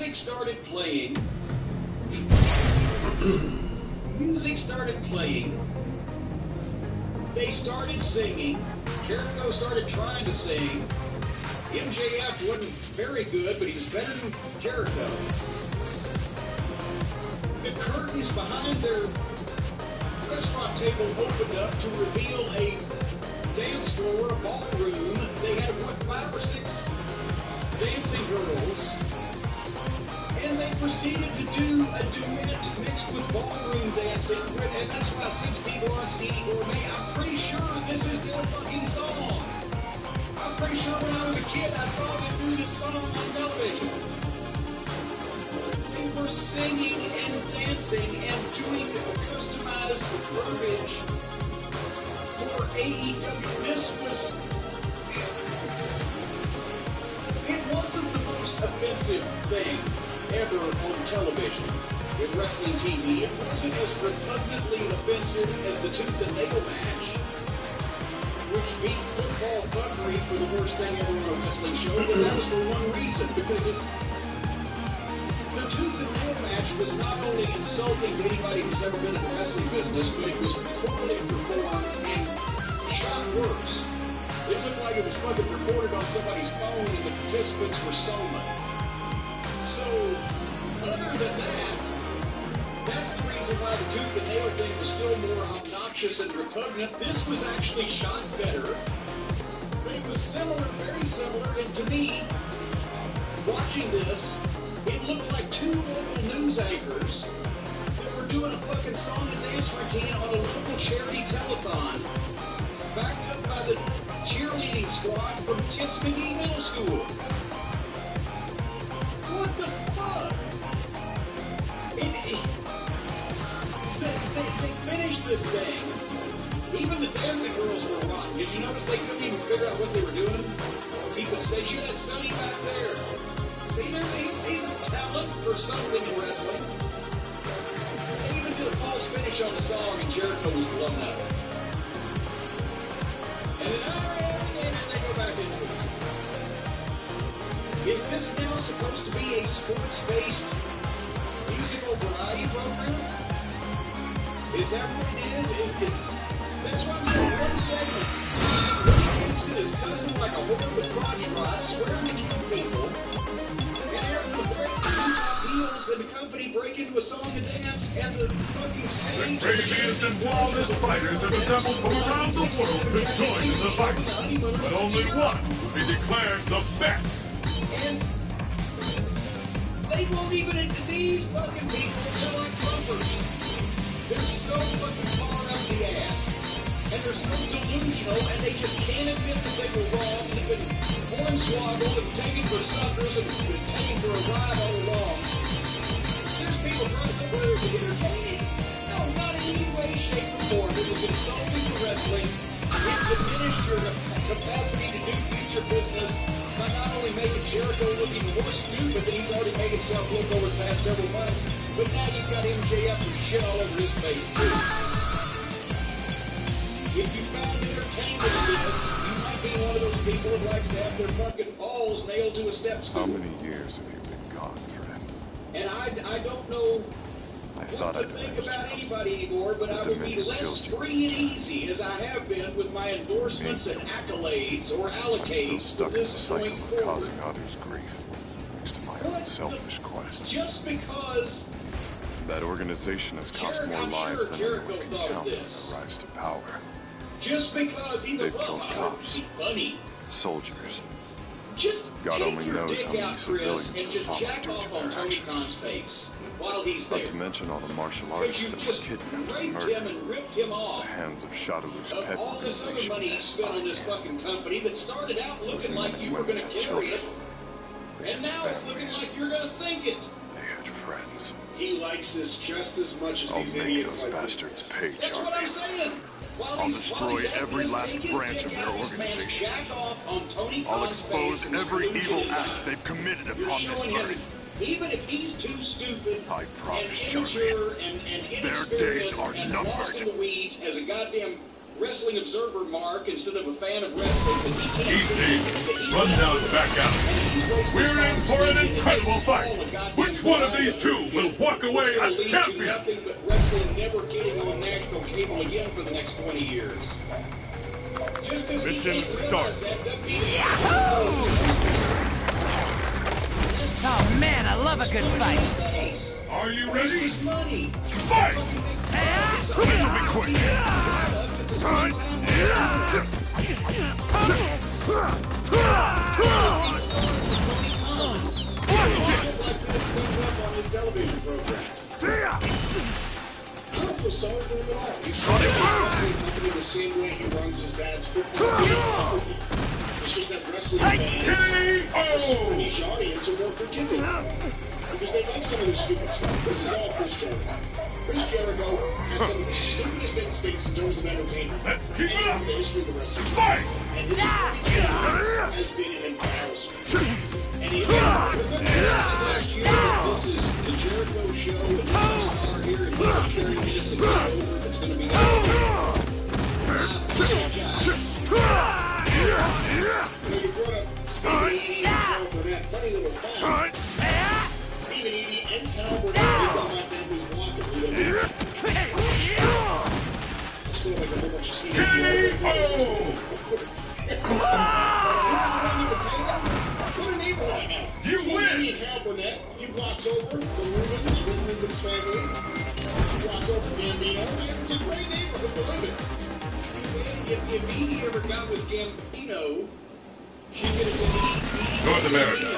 music started playing. Music started playing. They started singing. Jericho started trying to sing. MJF wasn't very good, but he was better than Jericho. The curtains behind their restaurant table opened up to reveal a dance floor, a ballroom. They had, what, 5 or 6 dancing girls. And they proceeded to do a duet mixed with ballroom dancing. And that's why 64 on Stevie Gourmet, I'm pretty sure this is their fucking song. I'm pretty sure when I was a kid, I saw them do this song on television. They were singing and dancing and doing customized verbiage for AEW. This was... It wasn't the most offensive thing ever on television. In wrestling TV, it wasn't as repugnantly offensive as the tooth and nail match, which beat football buggery for the worst thing ever on a wrestling show, but that was for one reason, because the tooth and nail match was not only insulting to anybody who's ever been in the wrestling business, but it was poorly performed and shot worse. It looked like it was fucking recorded on somebody's phone and the participants were soma. So, other than that, that's the reason why the tooth and nail thing was still more obnoxious and repugnant. This was actually shot better, but it was similar, very similar, and to me, watching this, it looked like 2 local news anchors that were doing a fucking song and dance routine on a local charity telethon, backed up by the cheerleading squad from Tits McGee Middle School. What the fuck? They finished this thing. Even the dancing girls were rotten. Did you notice they couldn't even figure out what they were doing? People say, shoot that Sonny back there. See, he's a talent for something in wrestling. They even did a false finish on the song and Jericho was blown up. And then they go back into it. Is this now supposed to be a sports-based musical variety program? Is that what it is? That's what I'm saying. One segment, Kingston is cussing like a whore with crotch rot, swearing to kill people, and after the break, the top heels and the company break into a song and dance, and the fucking stage... The craziest and wildest fighters have assembled from around the world to join in the fight. But only one will be declared the best. And they won't even, these fucking people are like trumpers. They're so fucking far up the ass. And they're so delusional, and they just can't admit that they were wrong. They've been hornswoggled and taken for suckers and been taken for a ride all along. There's people trying to say, well, it was entertaining. No, not in any way, shape, or form. It was insulting to wrestling. It diminished your capacity to do future business by not only making Jericho look even more stupid than he's already made himself look over the past several months, but now you've got MJF with shit all over his face, too. If you found entertainment in this, you might be one of those people that likes to have their fucking balls nailed to a step stool. How many years have you been gone, friend? And I don't know what to think about anybody anymore, but I would be less free and easy as I have been with my endorsements and accolades or allocates. I'm still stuck in the cycle of causing others grief, thanks to my own selfish quest. Just because that organization has cost more lives than anyone can count on their rise to power. Just because either they've killed cops, soldiers. Just God only knows how many civilians have fallen due to their actions. Not to mention all the martial artists that were kidnapped and murdered at the hands of Shadowloo's pet organization, company that started out looking like you were going to carry it, and now it's looking like you're going to sink it. They had friends. He likes us just as much as these I'll make idiots those like bastards pay, That's what I'm saying. I'll destroy every last branch of their organization. I'll expose every evil act they've committed upon this earth. Even if he's too stupid, I promise, and immature, and their days are and numbered. lost in the weeds as a goddamn Wrestling Observer Mark instead of a fan of wrestling, but he can't Easy. Rundown back out. We're in for an incredible fight. Which one of these two will walk away a champion? Nothing but wrestling never getting on national cable again for the next 20 years. Just as Mission start. Oh man, I love a good fight. Are you ready? Money. Fight! This will be quick. I don't feel sorry for him at all. He's trying to wrestling company the same way he runs his dad's football team. It's just that wrestling fans, a super niche audience, are more forgiving. Because they like some of this stupid stuff. This is all Chris Jericho. Chris Jericho has some of the stupidest instincts in terms of entertainment. Let's keep in up. the history of the wrestling. Fight! And his has been an embarrassment. And he Last year, this is the Jericho show, and he's a star here, and he's carrying this and over. It's going to be You brought up Stephen Eady and Carol Burnett. Funny little fact. Stephen Eady and Carol Burnett live on my family's block in Rio. I still like a whole bunch of Stephen Eady. What a neighborhood I have. You Stephen win! Eady and Carol Burnett, a few blocks over, the Rubens, Rubens family. A few blocks over, Gambino. It's a great neighborhood to live in. If Edie ever got with Gambino, she could have been North America.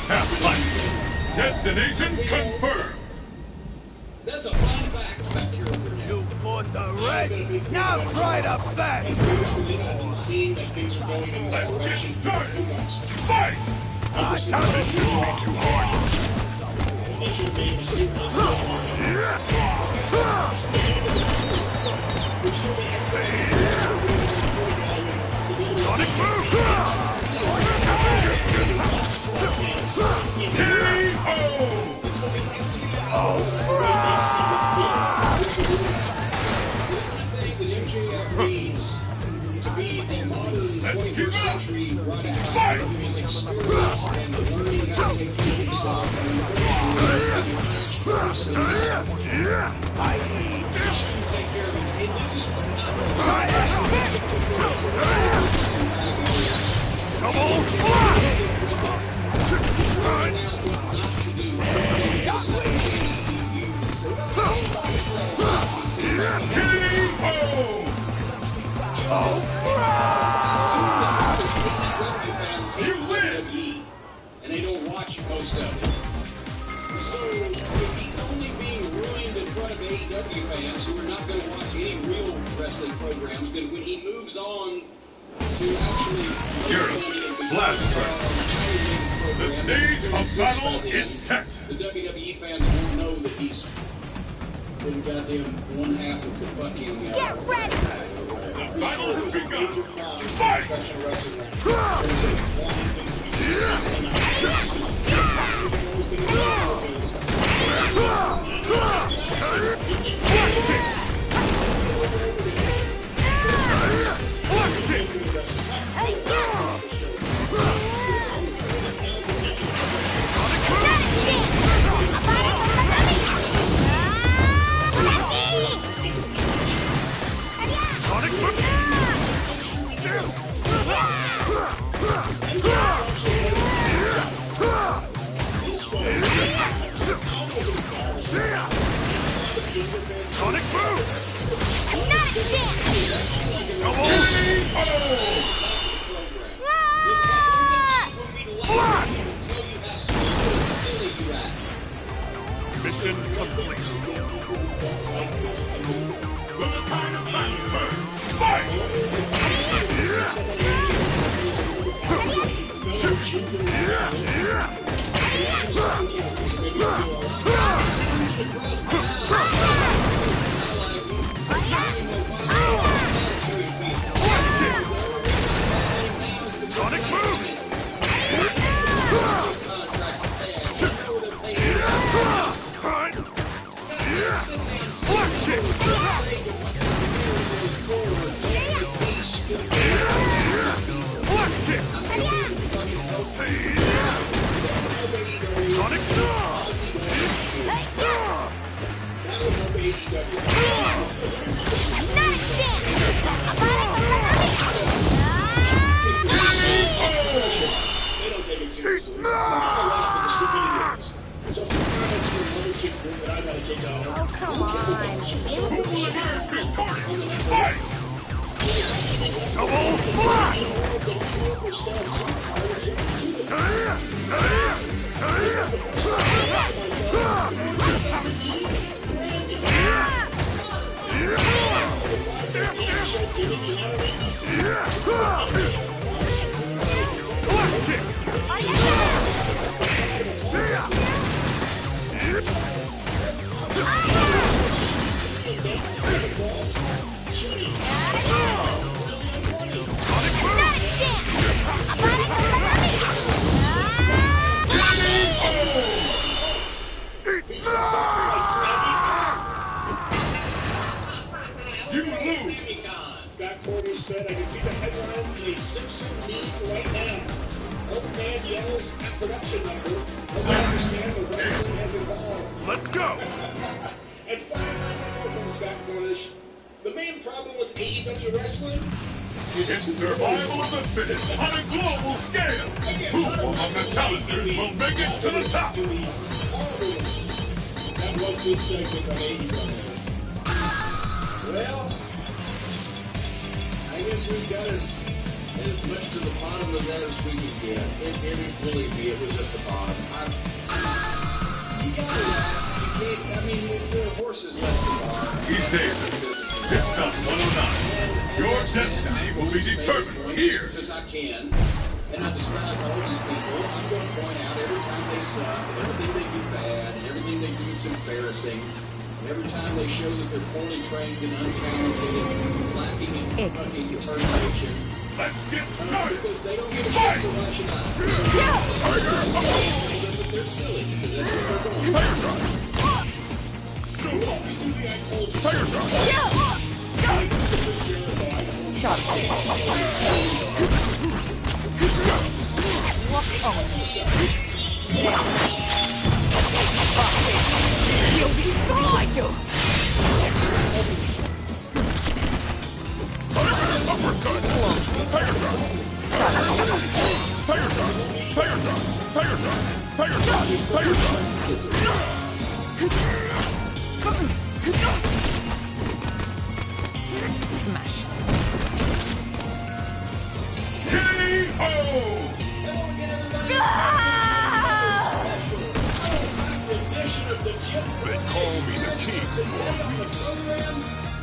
Half life. Destination confirmed. That's a fun fact about Carol Burnett. You fought the right. Now try to fast. They've been seeing that things are going in this Let's get direction. started. Fight! This shouldn't be too hard. Initial being serious. Sonic move! Let's keep up! Fight! Double blast! You win! And they don't watch most of it. So if he's only being ruined in front of AEW fans who are not going to watch any real wrestling programs, then when he moves on to actually Europe, blast first. The stage of battle is set. The WWE fans won't know that he's been goddamn one half of the fucking. Get ready! The battle has begun. Fight! Sonic move! Another chance! Double Mission complete. Sonic move! Blast it! take it seriously. It's not the last of the stupidity. So for comments from another chick group that I gotta take out. Oh, come on. Who will emerge victorious? Fight! Double block! You lose! Scott Porter said, I can see the headlines in a Simpson meme right now. Old man yells at production number as I understand the wrestling has evolved. Let's go! And finally, from Scott Cornish, the main problem with AEW wrestling It's survival of the fittest on a global scale! Who among the challengers will make it to the top? That was this segment of AEW. Well, I guess we've got as much to the bottom of that as we could get. And believe me, it was at the bottom. You gotta laugh. You can't, I mean, there are horses left to bar. These days, it's not 109. Your destiny will be determined here. Because I can, and I despise all these people. I'm going to point out every time they suck, and everything they do bad, and everything they do is embarrassing. Every time they show that they're poorly trained and untalented and lacking in fucking determination. Let's get started! Because they don't give a shit so much about it. They're silly because that's what they're doing. Fire drive! Fire drive! Shot. Walk on. He'll destroy you! Uppercut! Fire drive! Fire drive! Fire drive! Fire drive! Fire drive! Fire drive! Smash. K.O. They call me the king for a reason.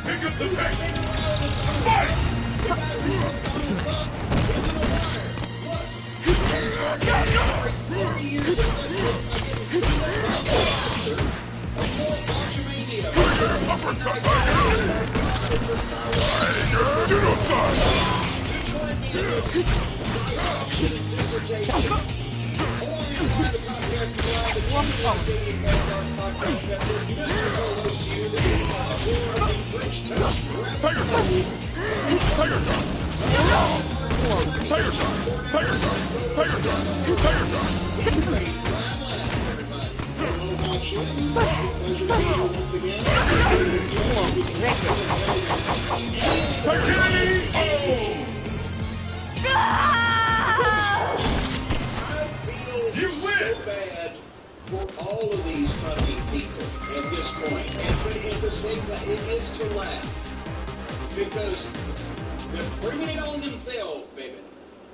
Pick up the pace! Fight! Smash. Uppercut! Genocide! Walk on. Fire drive! Fire drive! Fire drive! Fire drive! Fire drive! Fire drive! You win! So bad for all of these fucking people at this point. But at the same time, it is to laugh. Because they're bringing it on themselves, baby.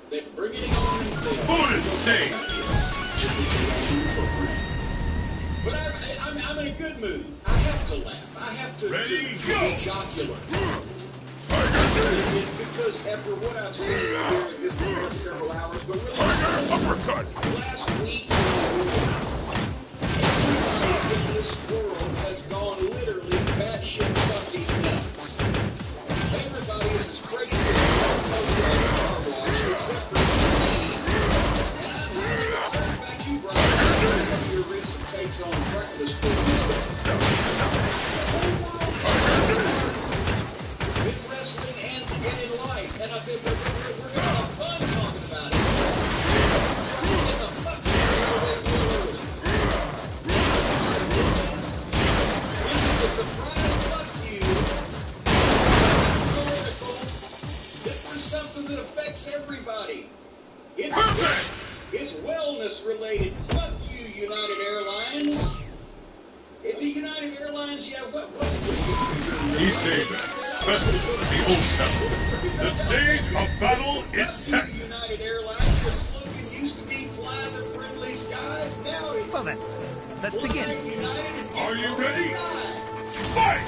They're bringing it on themselves. Bonus stage! But I'm in a good mood. I have to laugh. I have to Ready, be go! jocular. Tiger! It's because after what I've seen during this last several hours, but really Uppercut! last week, everybody in this world has gone literally batshit fucking nuts. Everybody is as crazy as a car wash, except for me. And I'm really excited about you, Brian. Your recent takes on breakfast food. In wrestling and in life, and I think we're gonna have fun talking about it. Get the fuck out of here. This is a surprise East Asia, vessel of the Old Temple. The stage of battle is set. United Airlines, your slogan used to be "Fly the friendly skies." Now it's Well then, let's begin. Are you ready? Fight!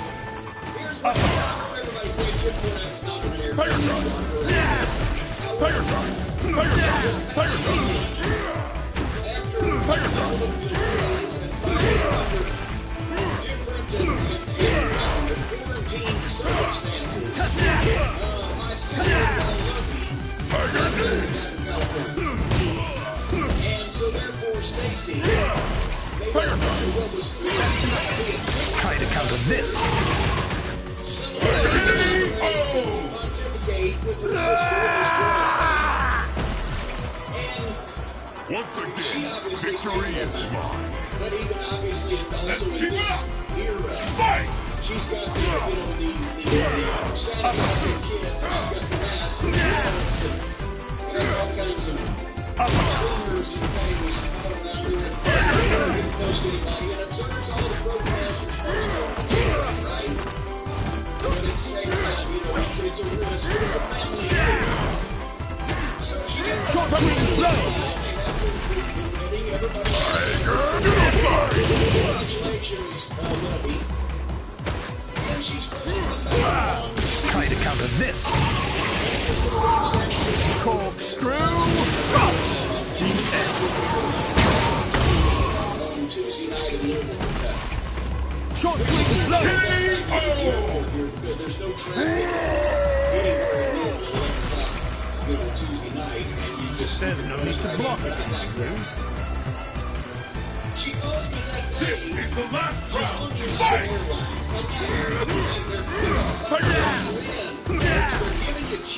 Here's what everybody say. Chip Winner is not an air. Tiger Shot! Tiger Shot! Tiger Shot! Tiger Shot! Tiger Shot! Tiger Knee! And so therefore, Stacy, Tiger Shot! Try to counter this. Tiger Knee! Oh! pontificate with her Once again, victory is mine. but even obviously Let's also in keep it this up! era, Fight! she's got the satisfied kid, she's got the mask, and all kinds of fingers and things all around her, and getting close to anybody, and observes all the programs and right? But at the same time, you know, it's a risk, it's a family thing. So she gets Short-wing blow. congratulations, Lovey. And she's Try to counter this. Corkscrew. on Tuesday night in Louisville, Kentucky. Short-wing blow. Because there's no traffic anywhere in Louisville at Tuesday night, and you just There's no need to block it. She calls me that day. This is the last round! Fight! Fight!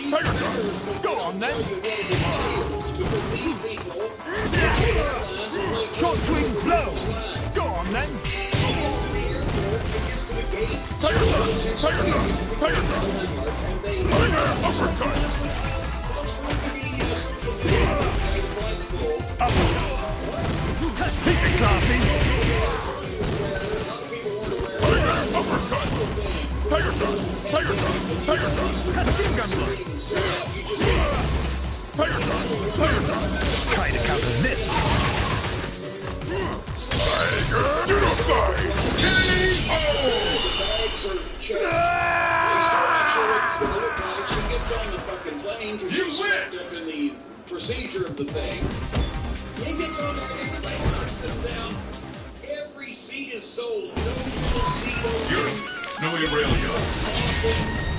Tiger Shot! Go on then. Short-wing blow. Go on then. Tiger Shot! Tiger Shot! Tiger Shot! Tiger Uppercut! Keep it classy. Tiger Uppercut! Tiger Shot! Tiger Shot! Tiger Shot! Machine gun blow. Tiger Shot! Tiger Shot! Try to counter this. Tiger Genocide! You win! Up in the procedure of the thing. He gets on there, everybody starts sitting down. Every seat is sold. No little seat You're open. Snowy Aurelia.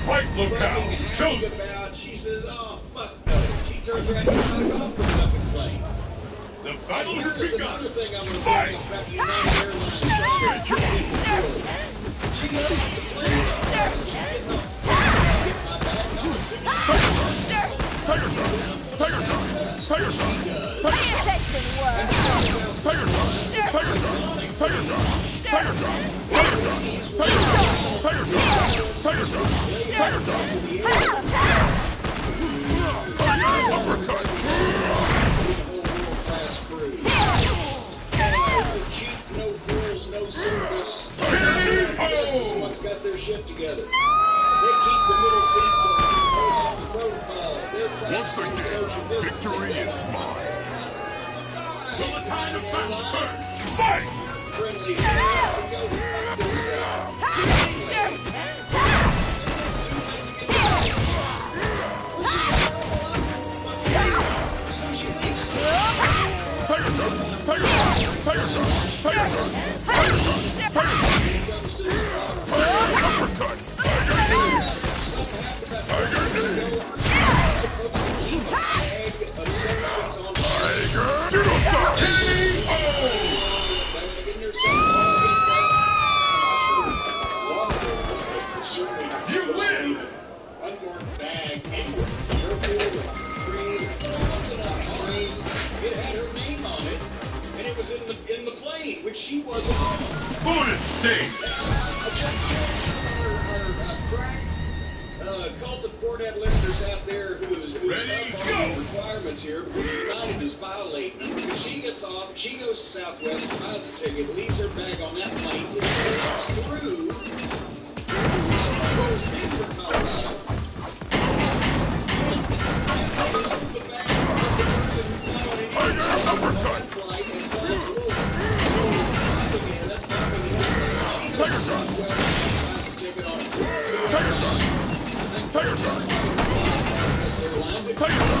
Fight locale chosen. She says, oh, fuck no. She turns around and knocks off the fucking plane. The battle has Here's begun. another thing I'm going to Fight! say about United Airlines. She loves the plane. Tiger Shot! Tiger Shot! Tiger Shot! Pay attention, world. Tiger Shot! Tiger Shot! Tiger Shot! Tiger Shot! Tiger Shot! Tiger Shot! Tiger Shot! Tiger Shot! Tiger Uppercut! Cheap, no frills, no service. K.O. What's got their shit together. They keep the middle seats on the protocols. Once again, victory is mine. Will the tide of battle turn? Fight! friendly. Tiger Shot! Tiger Shot! Tiger Shot! Tiger Shot! Tiger Shot! Tiger Shot! Uppercut! Tiger Knee! Tiger Knee! Tiger Genocide! You win! Unmarked bag anywhere. It had her name on it, and it was in the plane, which she wasn't on. Bonus stage! Cult of Quartet listeners out there who's up on the requirements here, because United is violating them. Because she gets off, she goes to Southwest, buys a ticket, leaves her bag on that plane, it goes through, goes into Colorado. The bag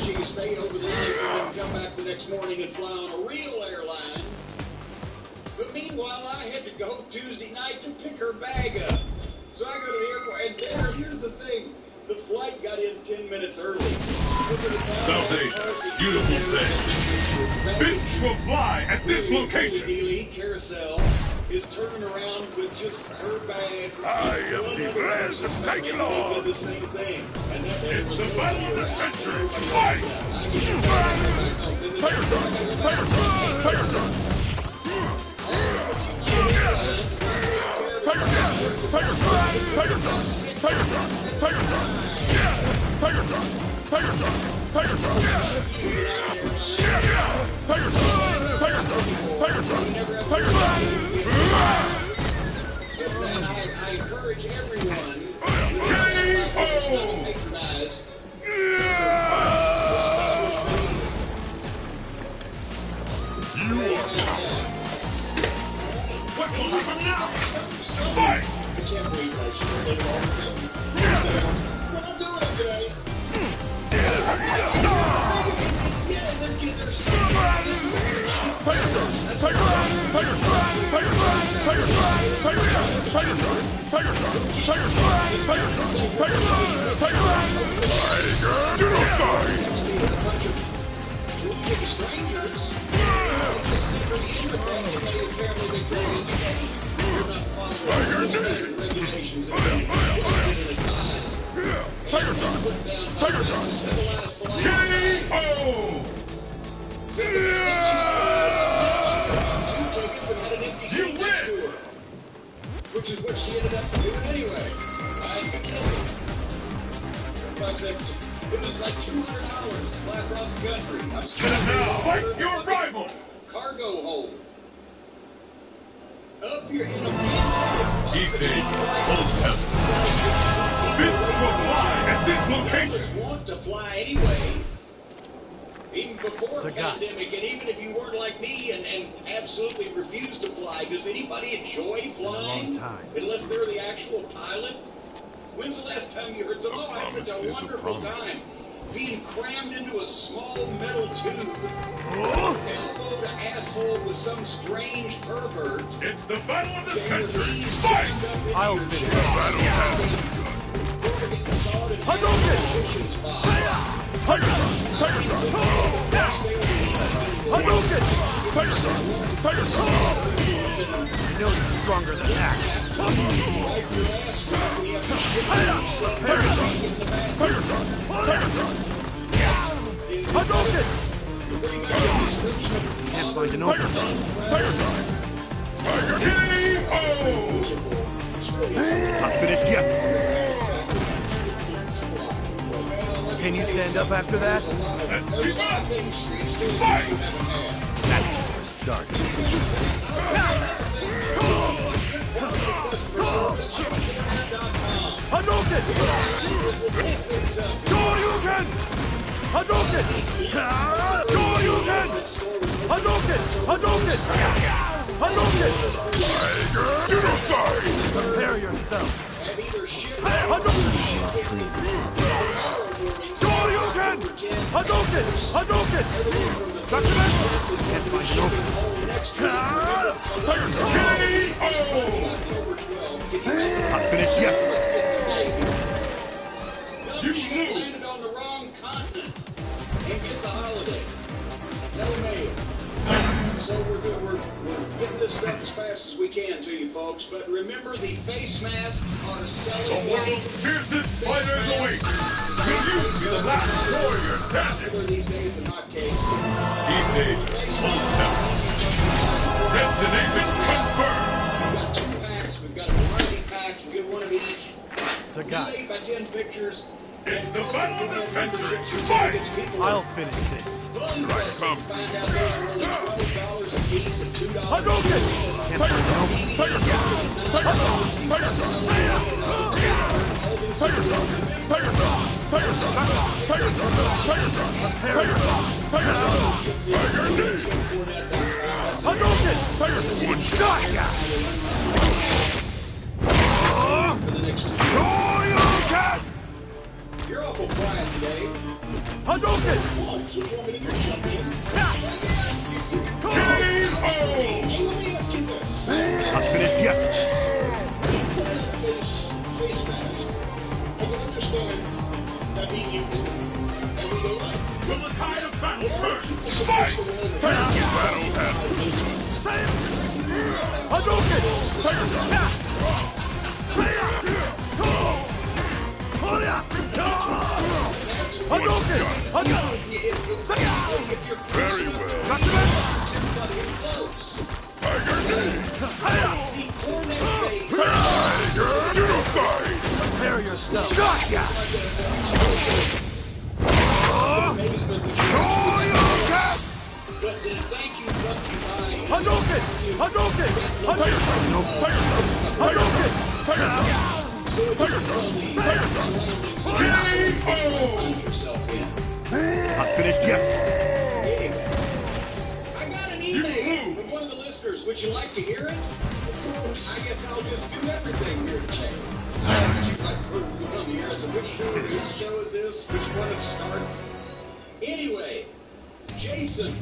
she can stay overnight and come back the next morning and fly on a real airline. But meanwhile, I had to go Tuesday night to pick her bag up. So I go to the airport, and here's the thing. The flight got in 10 minutes early. South Asia, beautiful day. Fists will fly at this location. The carousel is turning around with just her bag. I am the Red Cyclone. The same thing. And It's the battle of the century. Fight! Fire shot! Fire shot! Fire shot! Fire shot! Fire shot! Fire shot! Fire shot! Fire shot! Fire shot! Fire shot! Fire shot! Fire shot! Fire shot! Fire shot! I encourage everyone to patronize. What will happen now? Fight! I can't believe that shit. What I'm doing today? Fire shot! Fire shot! Fire shot! Fire shot! Fire shot! Fire shot! Fire shot! Fire shot! Fire shot! Fire shot! Fire shot! Fire shot! Tiger! Genocide! Fire shot! Fire shot! K.O. You win! Which is what she ended up doing anyway. It was like $200 fly across the country. Now fight your rival! Cargo hold. Up here in a East Asia holds heaven. Fists will fly at this location. Want to fly anyway. Even before pandemic, and even if you weren't like me and absolutely refused to fly, does anybody enjoy flying? Unless they're the actual pilot? When's the last time you heard someone, oh, I had such a wonderful time being crammed into a small metal tube, elbow to asshole with some strange pervert? It's the battle of the century. Fight! I'll finish The battle has Hadouken! Tiger shot! Tiger shot! Hadouken! Tiger shot! Tiger shot! You know you're stronger than that. Tiger shot! Tiger shot! Tiger shot! Hadouken! Can't find an Tiger shot! Tiger shot! Tiger K.O. Not finished yet. Can you stand up after that? Let's keep up! Fight! That's for a start. Hadouken! Shoryuken! Hadouken! Shoryuken! Hadouken! Hadouken! Hadouken! Tiger Genocide! Prepare yourself. Hadouken! Shoryuken! Hadouken! Hadouken! Document! Can't find an opening. Tiger K.O. Not finished yet. You She lose! landed on the wrong continent. It gets a holiday. No mail. So we're getting this stuff as fast as we can to you folks, but remember the face masks are selling. The world's fiercest fighters await. Will you be the last warrior standing? These days in hotcakes. These days, slow down. Destination confirmed. We've got 2 packs. We've got a variety pack. You get one of each. Sagat. 8 by 10 pictures. It's the battle of the century. Fight! I'll finish this. Right, come. Find out they're only $12 a piece and $2. Hadouken! Can't I help? Tiger Shot! Tiger Shot! Tiger Shot! Tiger Shot! Tiger Shot! Tiger Shot! Tiger Shot! Tiger Shot! Tiger Shot! Tiger Shot! Tiger Knee! Hadouken! Tiger One Got ya! Shoryuken! You're awful quiet today. Hadouken! Once, would you want me to jump in? KO! Hey, let me ask you this. Not finished yet. Face mask. I can understand that being used in everyday life. Will the tide of battle turn? Fight! Battle has Hadouken! Tiger Shot! Hadouken! Hadouken! Very well. Tiger Knee! Tiger Genocide! Prepare yourself! Got ya! Shoryuken! But the thank you brought to you by Hadouken! Hadouken! Tiger Shot! Tiger Shot! Hadouken! Tiger Shot! Tiger Shot! Tiger Shot! KO! yourself in. Not finished yet. I got an email from one of the listeners. Would you like to hear it? Of course. I guess I'll just do everything here today. I asked you like for come here. I said, which show is this? Which one it starts? Anyway, Jason.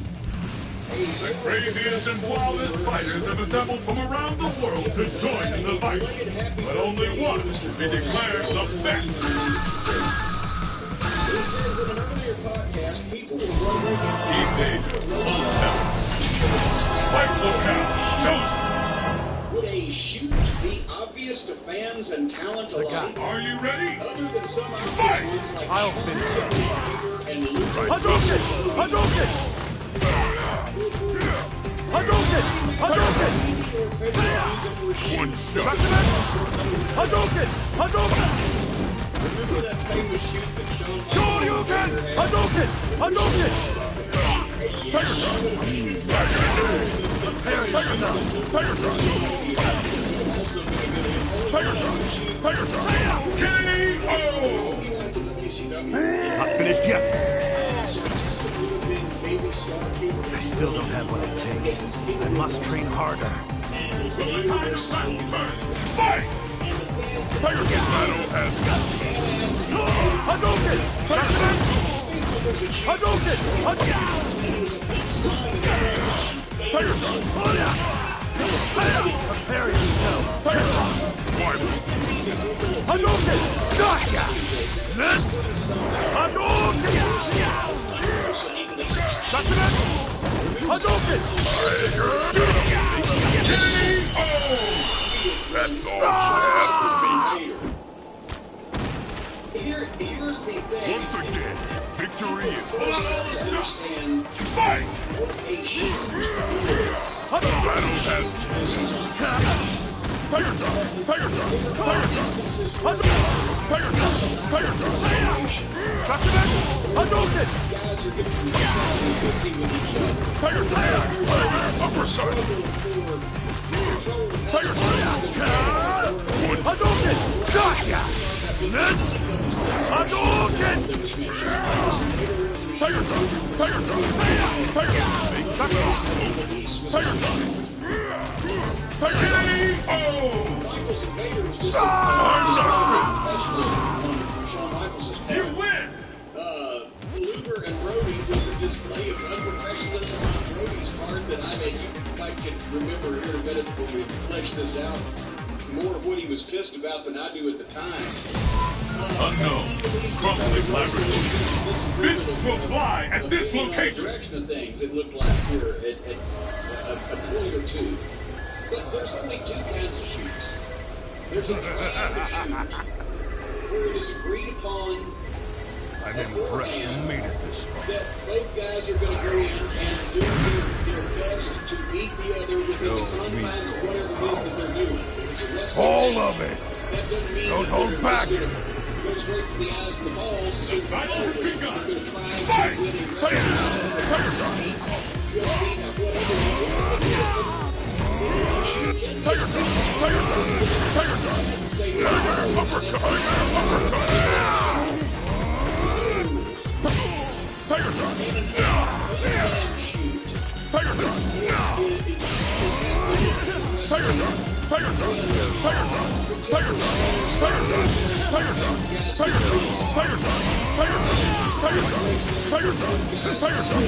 The craziest and wildest fighters have assembled from around the world to join in the fight. But only one will be declared the best. He says in an earlier podcast, people were wondering These days, fight locale chosen. would a shoot be obvious to fans and talent alike? Are you ready? Other than some Fight! obvious ones like I'll finish it. and Luke. Hadouken! Hadouken! Hadouken! Hadouken! One shot. Hadouken! Hadouken! Remember that famous shoot that showed Shoryuken! Hadouken! Hadouken! Tiger Shot! Tiger Knee! Prepare yourself! Tiger Shot! Tiger Shot! Tiger Shot! KO! Not finished yet. Would have been maybe Star King. I still don't have what it takes. I must train harder. Will the tide of battle turn? Fight! Tiger Shot! Battle has Hadouken! Hadouken! Hadouken! Tiger Shot! Prepare yourself! Tiger Shot! Hadouken! Gotcha! Hadouken! Hadouken! KO! That's all I have for me. Here's the thing. Once again, victory is Understand fight! what a shoot Battle has Tiger Shot! Tiger Shot! Tiger Shot! Tiger Shot! Tiger Shot! Hadouken! guys are getting busy with each other. Tiger Shot! Uppercut! Tiger Shot! Hadouken! Gotcha! Hadouken! Tiger Shot! Tiger Shot! Tiger Shot! Tiger Shot! Tiger KO! Michaels and Vader was just I'm not Shawn Michaels is You win! Luger and Brody was a display of unprofessionalism on Brody's part that I mean, you might can remember here in a minute when we flesh this out. More of what he was pissed about than I do at the time. Unknown. Crumbling laboratory. Fists will fly at this location. Direction of things, it looked like here at a point or two. But there's only two kinds of shoots. There's a triad of shoots where it is agreed upon I'm impressed you made it this far. that both guys are going to go in and do their best to beat the other within the confines of whatever it is that they're doing. If it's a wrestling All match, of it. that doesn't mean Don't that hold they're back. just gonna go straight for the eyes and the balls. So The battle has always begun. they're going to try Fight. to win a Tiger wrestling shot. match. Tiger shot. UFC, whatever. Tiger shot. Tiger shot. Tiger shot. Tiger uppercut. Uppercut. Tiger shot. Tiger shot. Tiger shot. Tiger shot. Tiger shot. Tiger shot. Tiger shot. Tiger shot. Tiger shot. Tiger shot. Tiger shot. Tiger shot. Tiger shot. Tiger shot.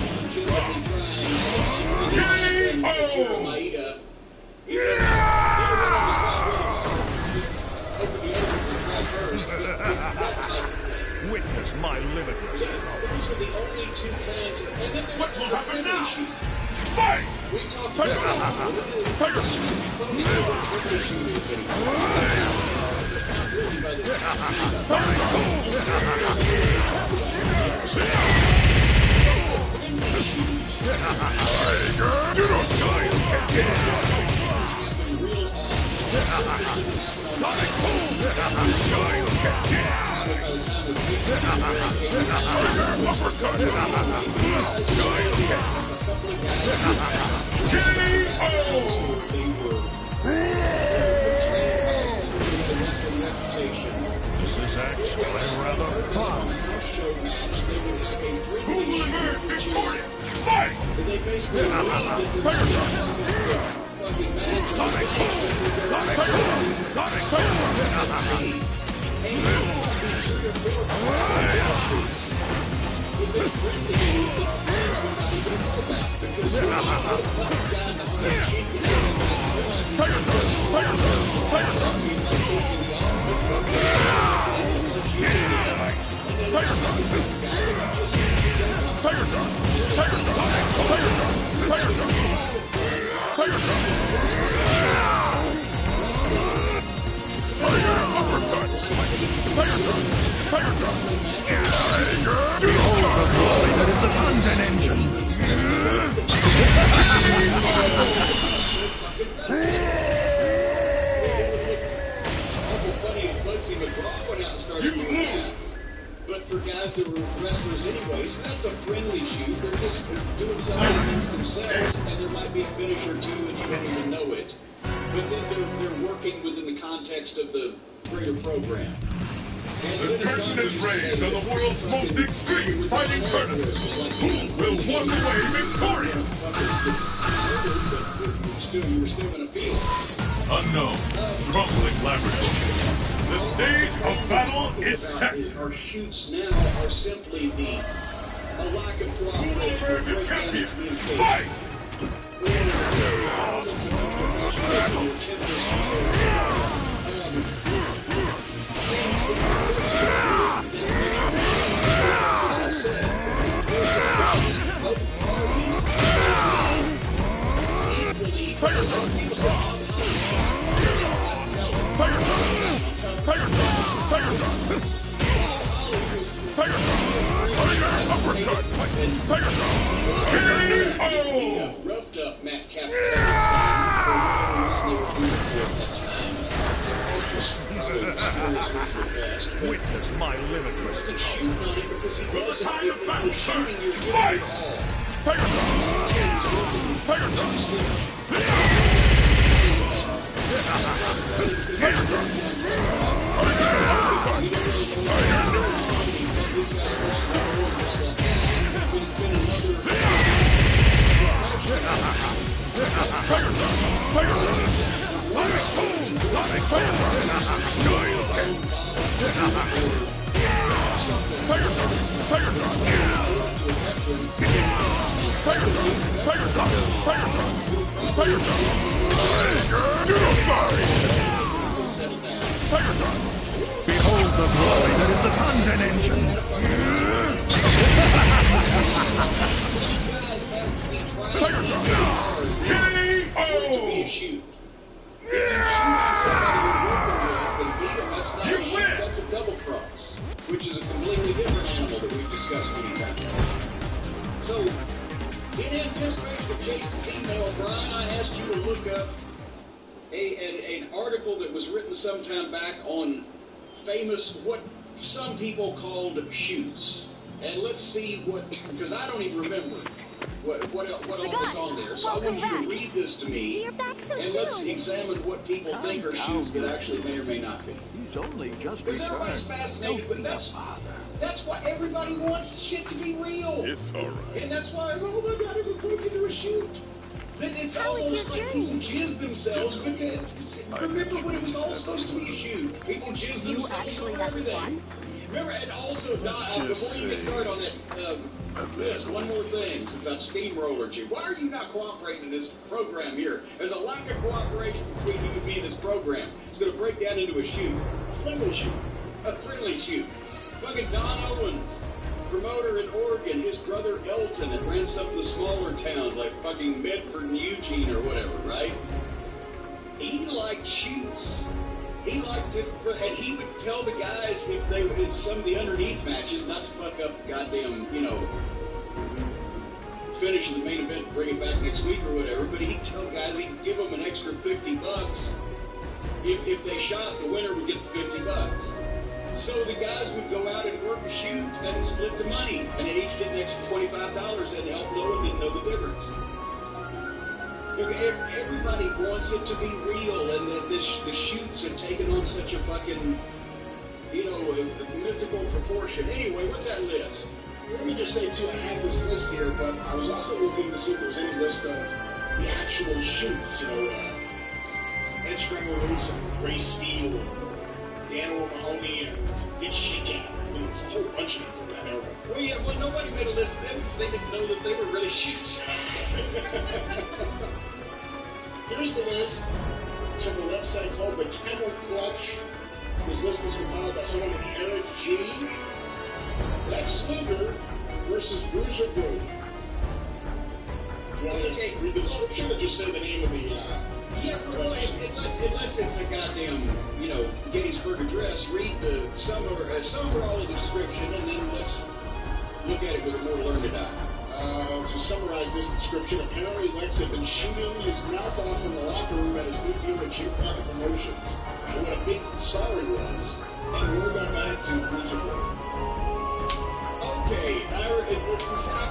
Witness my limitless power. These are the only two kinds of... And then What will happen now? Fight! Tiger! Tiger! This is actually rather fun. Who will emerge victorious? Fight! Tiger shot! Sonic! Sonic! Sonic! Sonic! That is the Titan engine. But for guys that were wrestlers anyways, that's a friendly shoot. They're just doing something against themselves, and there might be a finish or two, and you don't even know it. But then they're working within the context of the greater program. The curtain is raised on the world's most extreme fighting tournament. Who will walk away victorious? You were still going to feel it. Unknown, crumbling laboratory. The stage of battle is set. Our shoots now are simply a lack of cooperation. Who will emerge a champion? Fight! Roughed up Matt Captain. Witness my limitless power. Will the tide of battle turn? Fight! Tiger shot! Tiger shot! Tiger shot! Behold the glory that is the Titan engine! Tiger shot! K.O. sometime back on famous, what some people called shoots. And let's see what, because I don't even remember what all was on there. So I want you to read this to me, and let's examine what people think are shoots that actually may or may not be. He's only just because everybody's fascinated, but that's why everybody wants shit to be real. It's all right. And that's why, oh my God, it's going to do a shoot. It's almost like people jizz themselves because, remember when it was all supposed to be a shoot? People jizz themselves over everything. Remember, and also, before you get started on that list, one more thing, since I've steamrollered you. Why are you not cooperating in this program here? There's a lack of cooperation between you and me in this program. It's going to break down into a shoot. A friendly shoot. A friendly shoot. Fucking Don Owens, promoter in Oregon, his brother Elton, and ran some of the smaller towns like fucking Medford and Eugene or whatever, right? He liked shoots. He liked it, and he would tell the guys if they would, in some of the underneath matches, not to fuck up the goddamn, finish of the main event, bring it back next week or whatever, but he'd tell guys he'd give them an extra $50. If they shot, the winner would get the $50. So the guys would go out and work a shoot and split the money, and they each get an extra $25 and help no one didn't know the difference. Everybody wants it to be real, and the shoots have taken on such a fucking, mythical proportion. Anyway, what's that list? Let me just say, too, I have this list here, but I was also looking to see if there was any list of the actual shoots, Ed Strangler-Lewis and Ray Steele, and Dan O'Mahony, and Dick Sheekout. I mean, it's a whole bunch of them from that era. Well, yeah, nobody made a list of them because they didn't know that they were really shoots. Here's the list. It's from a website called the Camel Clutch. This list is compiled by someone named Eric G. Lex Luger versus Bruiser Brody. Do you want me to read the description or just say the name of the... Yeah, well, unless it's a goddamn, Gettysburg Address, read some or all of the description, and then let's look at it with a more learned eye. To summarize this description, apparently Lex had been shooting his mouth off in the locker room at his new deal at Geographic Promotions, and what a big star he was, and word got back to Bruiser Brody. Okay, I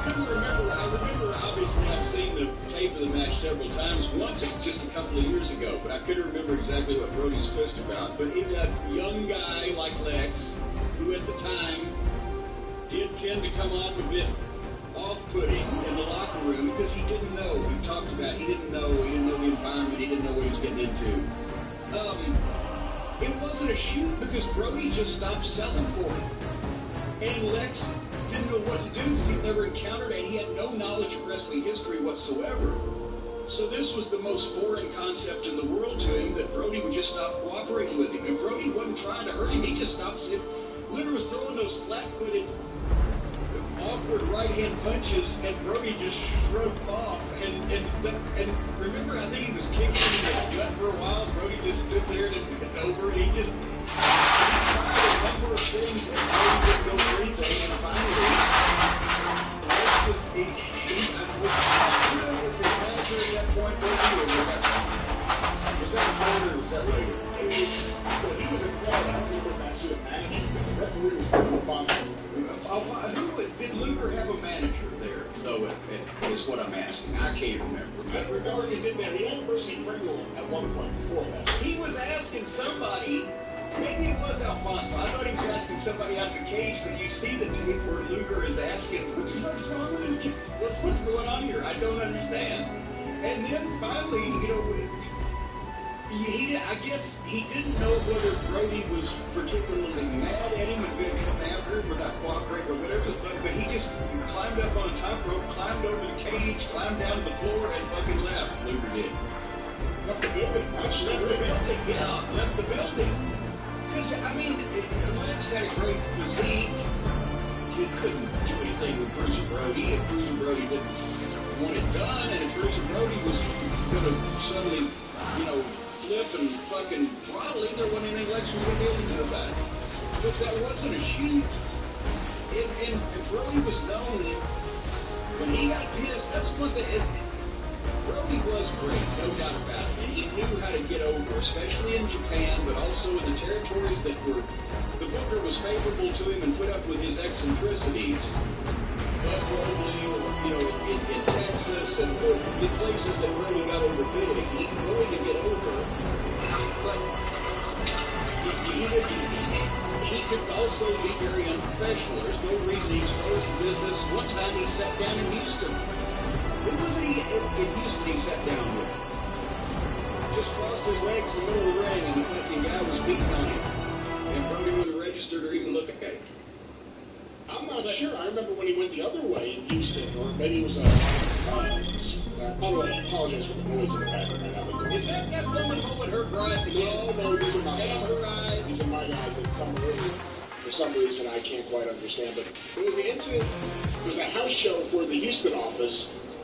couldn't remember. I remember, obviously, I've seen the tape of the match several times. Once, just a couple of years ago, but I couldn't remember exactly what Brody's pissed about. But a young guy like Lex, who at the time did tend to come off a bit off-putting in the locker room because he didn't know. We talked about he didn't know the environment. He didn't know what he was getting into. It wasn't a shoot because Brody just stopped selling for him, and Lex didn't know what to do because he'd never encountered it, and he had no knowledge of wrestling history whatsoever. So this was the most foreign concept in the world to him, that Brody would just stop cooperating with him. And Brody wasn't trying to hurt him, he just stopped him. Luger was throwing those flat-footed, awkward right-hand punches, and Brody just shrugged off. And remember, I think he was kicking in the gut for a while. Brody just stood there and went over, and he tried a number of things that Brody didn't go for anything, and finally, Lex was the manager at that point, was that later or was that later? He was in Florida. I don't remember if that's who the manager, but the referee was Bruno Fonso. Did Luger have a manager there, though, is what I'm asking. I can't remember. I regard he did that. He had Mercy Pringle at one point before that. He was asking somebody, maybe it was Alfonso. I thought he was asking somebody out the cage, but you see the tape where Luger is asking, what's wrong with this kid? What's going on here? I don't understand. And then finally, I guess he didn't know whether Brody was particularly mad at him and going to come after him or not cooperate or whatever, but he just climbed up on the top rope, climbed over the cage, climbed down to the floor, and fucking left. Luger did. Left the building. Left the building, yeah, left the building. Because, Lex had a great physique. He couldn't do anything with Bruiser Brody if Bruiser Brody didn't want it done, and if Bruiser Brody was going to suddenly, flip and fucking throttle him, there wasn't anything Lex was going to be able to do about it. But that wasn't a shoot. And Brody was known, when he got pissed, that's one thing. Brody was great, no doubt about it. And he knew how to get over, especially in Japan, but also also in the territories that were the Booker was favorable to him and put up with his eccentricities. But probably, in Texas and in places that really got over big, he's going to get over. But he could also be very unprofessional. There's no reason he exposed the business. One time he sat down in Houston. Who was he in Houston he sat down with? Just crossed his legs in the middle of the ring and the fucking guy was beating on him. And Brody wouldn't register or even look at him. I'm not sure. I remember when he went the other way in Houston, or maybe it was by the way, I apologize for the noise in the background. Is that woman mowing her grass again? No, these are my guys. These are my guys that come early for some reason I can't quite understand. But it was the incident, it was a house show for the Houston office